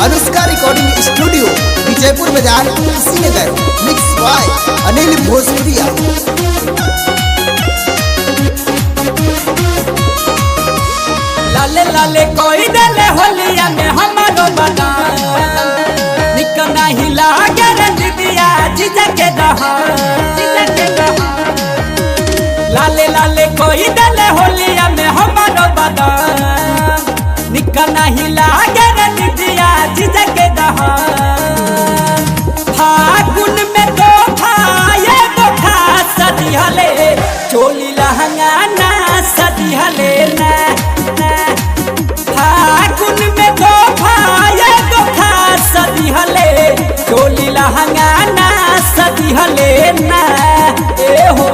Anushka recording studio Vijaypur बाजार Kushinagar. Mix by Anil भोजपुरिया। लाले लाले कोई दले होलिया में हमारो बना निक नहीं लागे रे दीदिया जीजा के दहा लाले लाले कोई दले होलिया में हमारो बना निक नहीं लागे रे दीदिया जीजा के दहा फागुन में तो भाये बोखा सदी हले चोली लहंगा ना सदी हले ना फागुन में तो भाये बोखा सदी हले चोली लहंगा ना सदी हले ना ए हो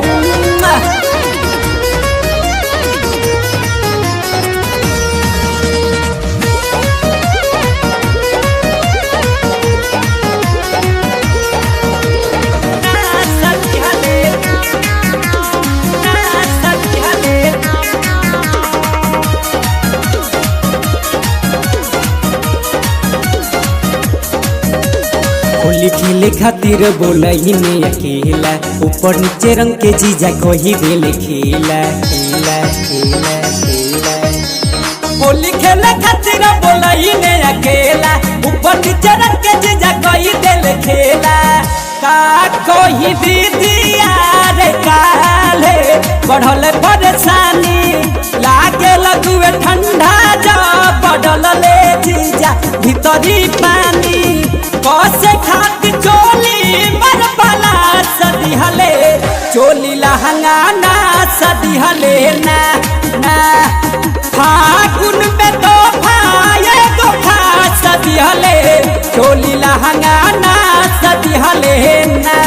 होली खेले खातिर बोलई में अकेला ऊपर नीचे रंग के जीजा कही देले खेला खेला खेला खेला होली खेले खातिर बोलई में अकेला ऊपर नीचे रंग के जीजा कही देले खेला का कोई दीदिया रे काले बढ़ल परेशानी लागे लगुए ठंडा जा बढ़ल ले जीजा भीतरी पानी कसे खाती चोली मर बला सदी हले चोली लहंगा ना सदी हले ना ना फागुन में तो भाये गोखा सदी हले चोली लहंगा ना सदी हले ना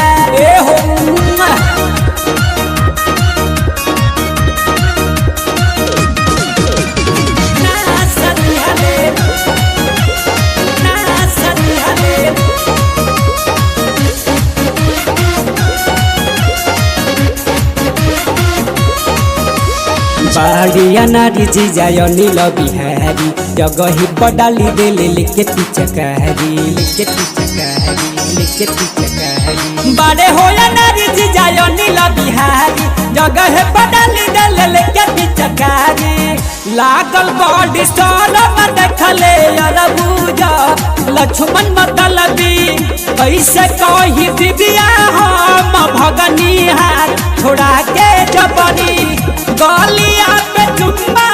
ए हो बाड़िया नारी जीजा नील बिहारी जगही पडाली देले लेके पिचकारी लेके पिचकारी लेके पिचकारी बाड़े होया नारी जीजा नील बिहारी जगह पडाली देले लेके पिचकारी लागल बॉडी स्टॉर्म देखले अरबूजा लक्ष्मण मतलबी कैसे कही दीदिया हम भगनी हाथ छोड़ा के जबनी गलिया पे चुम्मा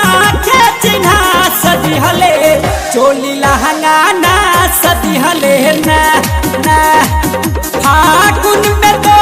के चिन्हा सदी हले चोली लहंगा ना सदी हले ना ना फागुन में तो